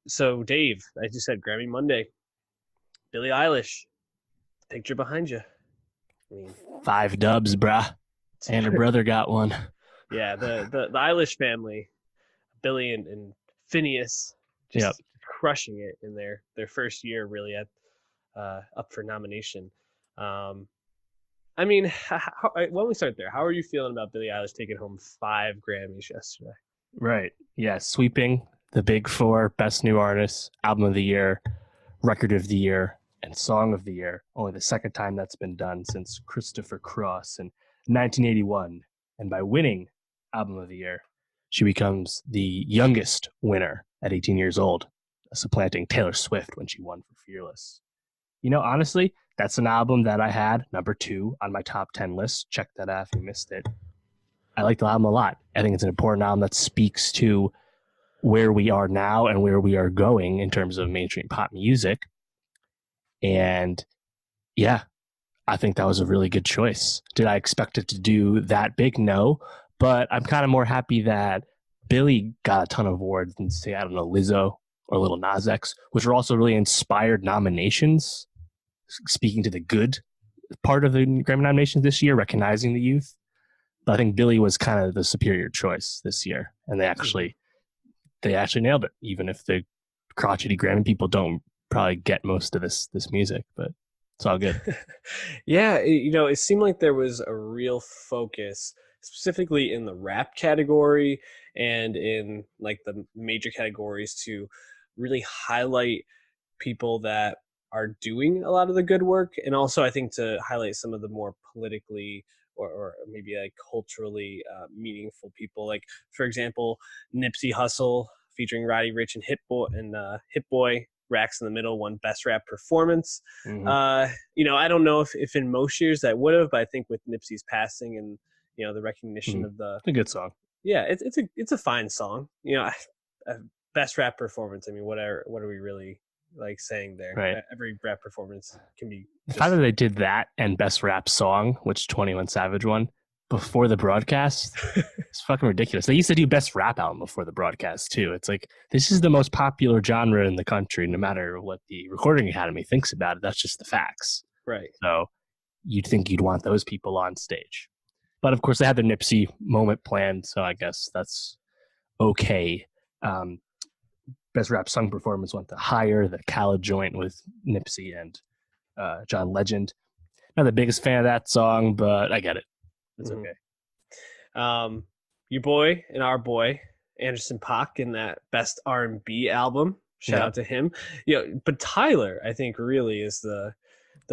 So, Dave, as you said, Grammy Monday, Billie Eilish, picture behind you. I mean, 5 dubs, bruh. And her brother got one. yeah, the Eilish family, Billy and Phineas, Yep. just crushing it in their first year, really at up for nomination. Um, I mean, why don't we start there? How are you feeling about Billie Eilish taking home 5 Grammys yesterday? Right. Yeah. Sweeping the big four: Best New Artist, Album of the Year, Record of the Year, and Song of the Year. Only the second time that's been done since Christopher Cross in 1981. And by winning Album of the Year, she becomes the youngest winner at 18 years old, supplanting Taylor Swift when she won for Fearless. Honestly, that's an album that I had number 2 on my top 10 list. Check that out if you missed it. I like the album a lot. I think it's an important album that speaks to where we are now and where we are going in terms of mainstream pop music. And yeah, I think that was a really good choice. Did I expect it to do that big? No. But I'm kind of more happy that Billy got a ton of awards than, say, I don't know, Lizzo or Little Nas X, which were also really inspired nominations, speaking to the good part of the Grammy nominations this year, recognizing the youth. But I think Billy was kind of the superior choice this year, and Mm-hmm. they actually nailed it. Even if the crotchety Grammy people don't probably get most of this music, but it's all good. Yeah, it seemed like there was a real focus, specifically in the rap category and in like the major categories, to really highlight people that are doing a lot of the good work, and also I think to highlight some of the more politically or maybe like culturally meaningful people. Like for example, Nipsey Hussle featuring Roddy Rich and Hit Boy. Racks in the Middle won Best Rap Performance. Mm-hmm. I don't know if in most years that would have, but I think with Nipsey's passing and the recognition Mm-hmm. of the It's a good song. yeah, it's a fine song. Best rap performance. I mean, what are we really like saying there? Right. Every rap performance can be The fact that just they did that and Best Rap Song, which 21 Savage won, before the broadcast, it's fucking ridiculous. They used to do Best Rap Album before the broadcast, too. It's like, this is the most popular genre in the country, no matter what the Recording Academy thinks about it. That's just the facts. right. So you'd think you'd want those people on stage. But of course, they had their Nipsey moment planned, so I guess that's okay. Um, Best Rap Song Performance went to Higher, the Khaled joint with Nipsey and John Legend. Not the biggest fan of that song, but I get it. It's Hmm. okay. Your boy and our boy Anderson Paak in that Best R&B album. Shout Yeah. out to him. But Tyler, I think, really is the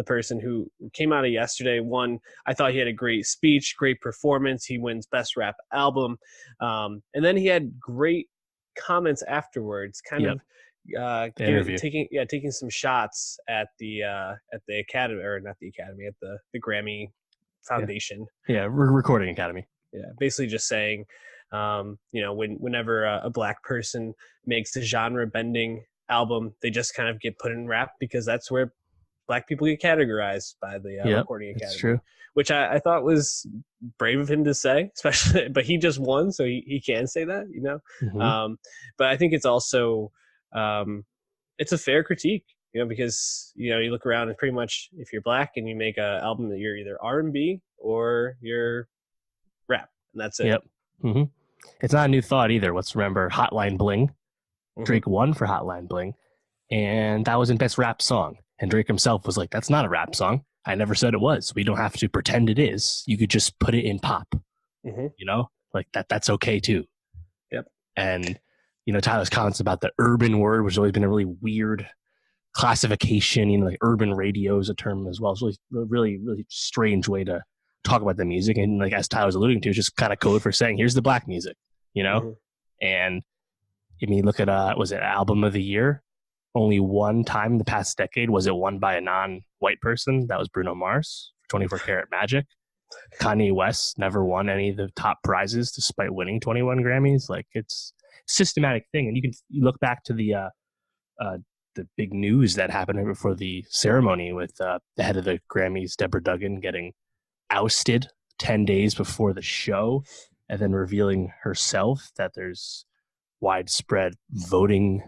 person who came out of yesterday. One, I thought he had a great speech, great performance. He wins Best Rap Album, and then he had great comments afterwards, kind Yep. of The interview. taking some shots at the Academy, or not the Academy, at the Grammy Yeah. Foundation. Yeah. Recording Academy. Yeah, basically just saying, whenever a black person makes a genre bending album, they just kind of get put in rap because that's where black people get categorized by the Yep. Recording It's Academy, true. which I thought was brave of him to say, especially, but he just won, so he can say that. Mm-hmm. But I think it's also, um, it's a fair critique, because, you look around and pretty much if you're black and you make an album that you're either R&B or you're rap, and that's it. Yep. Mm-hmm. It's not a new thought either. Let's remember Hotline Bling. Mm-hmm. Drake won for Hotline Bling, and that was in Best Rap Song. And Drake himself was like, "That's not a rap song. I never said it was. We don't have to pretend it is. You could just put it in pop. Mm-hmm. Like that. That's okay too." Yep. And Tyler's comments about the urban word, which has always been a really weird classification. Like urban radio is a term as well. It's really, really, really strange way to talk about the music. And like as Tyler's alluding to, it's just kind of code for saying, "Here's the black music," you know. Mm-hmm. And I mean, look at was it Album of the Year? Only one time in the past decade was it won by a non-white person. That was Bruno Mars for 24 Karat Magic. Kanye West never won any of the top prizes despite winning 21 Grammys. Like it's a systematic thing, and you look back to uh, the big news that happened right before the ceremony with the head of the Grammys, Deborah Duggan, getting ousted 10 days before the show, and then revealing herself that there's widespread voting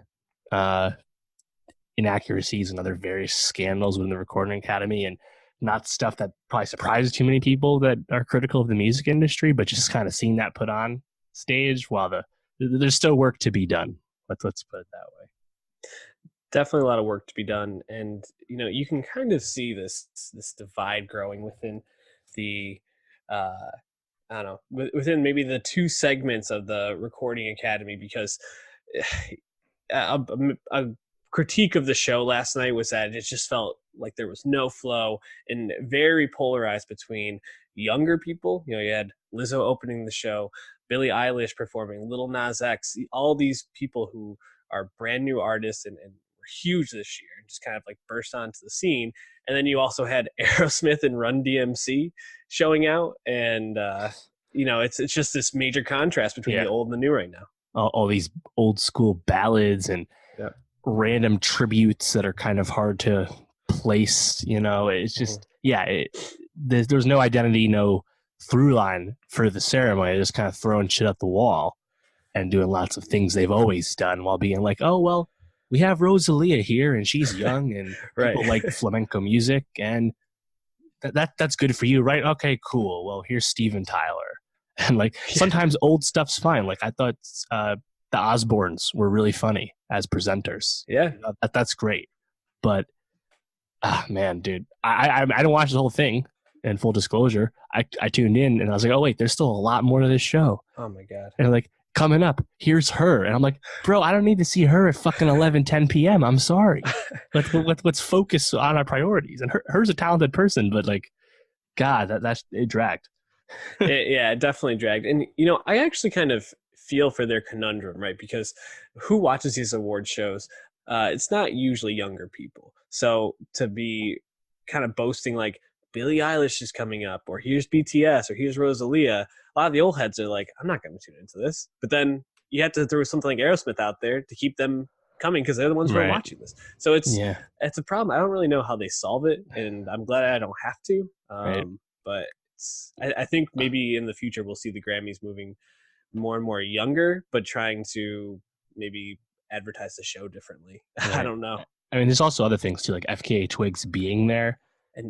uh, inaccuracies and other various scandals within the Recording Academy, and not stuff that probably surprises too many people that are critical of the music industry, but just kind of seeing that put on stage while there's still work to be done. Let's put it that way. Definitely a lot of work to be done, and you can kind of see this divide growing within the uh I don't know, within maybe the two segments of the Recording Academy, because a, a critique of the show last night was that it just felt like there was no flow and very polarized between younger people. You had Lizzo opening the show, Billie Eilish performing, Little Nas X, all these people who are brand new artists and were huge this year and just kind of like burst onto the scene. And then you also had Aerosmith and Run DMC showing out, and it's just this major contrast between the Yeah, old and the new right now. all these old school ballads and Yeah. random tributes that are kind of hard to place. It's just there's no identity, no through line for the ceremony. They're just kind of throwing shit at the wall and doing lots of things they've always done while being like, oh well, we have Rosalia here and she's young and Right. people like flamenco music and that's good for you, right? Okay, cool. Well, here's Steven Tyler. And like sometimes old stuff's fine. Like I thought the Osbournes were really funny as presenters. Yeah. That's great. But man, dude, I didn't watch the whole thing. In full disclosure, I tuned in and I was like, oh wait, there's still a lot more to this show. Oh my god. And like coming up, here's her, and I'm like, bro, I don't need to see her at fucking 10 p.m. I'm sorry. Let's focus on our priorities. And her's a talented person, but like, God, it dragged. It definitely dragged. And I actually kind of feel for their conundrum, right? Because who watches these award shows? It's not usually younger people. So to be kind of boasting like Billie Eilish is coming up, or here's BTS, or here's Rosalia, a lot of the old heads are like, I'm not going to tune into this. But then you have to throw something like Aerosmith out there to keep them coming because they're the ones who are watching this. So it's a problem. I don't really know how they solve it, and I'm glad I don't have to. But I think maybe in the future we'll see the Grammys moving more and more younger, but trying to maybe advertise the show differently. I don't know. I mean, there's also other things too, like FKA Twigs being there,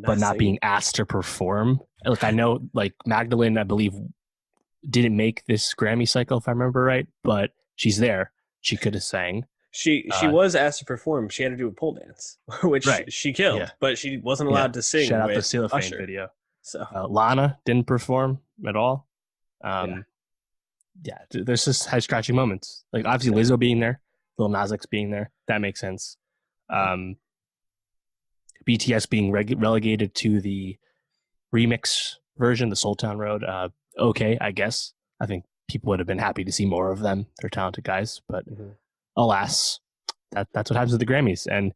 but not being asked to perform. Like I know, like Magdalene, I believe, didn't make this Grammy cycle, if I remember right, but she's there. She could have sang. She was asked to perform. She had to do a pole dance, which she killed, but she wasn't allowed to sing. Shout out with the Cellophane Usher. video. So Lana didn't perform at all. There's just head scratching moments. Like obviously Lizzo being there, Lil Nas X being there, that makes sense. BTS being relegated to the remix version, the Soul Town Road. Okay, I guess. I think people would have been happy to see more of them. They're talented guys, but alas, that's what happens with the Grammys. And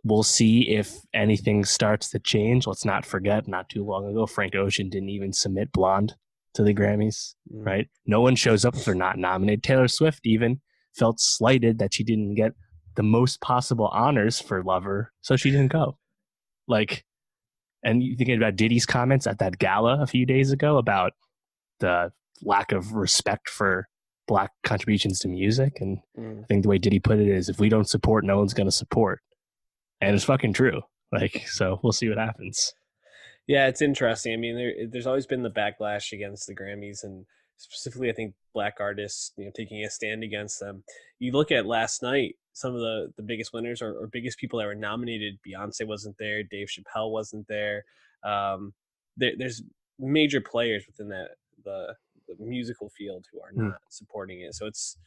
we'll see if anything starts to change. Let's not forget, not too long ago, Frank Ocean didn't even submit Blonde to the Grammys, right? No one shows up if they're not nominated. Taylor Swift even felt slighted that she didn't get the most possible honors for Lover, so she didn't go. Like, and you thinking about Diddy's comments at that gala a few days ago about the lack of respect for Black contributions to music. And I think the way Diddy put it is, if we don't support, no one's going to support. And it's fucking true. Like, so we'll see what happens. Yeah, it's interesting. I mean, there's always been the backlash against the Grammys, and specifically, I think Black artists, taking a stand against them. You look at last night, some of the biggest winners or biggest people that were nominated. Beyonce wasn't there. Dave Chappelle wasn't there. There's major players within the musical field who are not supporting it. So it's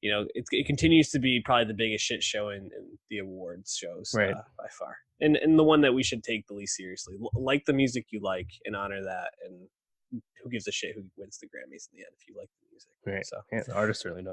it continues to be probably the biggest shit show in the awards shows by far, and the one that we should take the least seriously. Like the music you like and honor that, and who gives a shit who wins the Grammys in the end if you like the music. Right. So the artists certainly don't.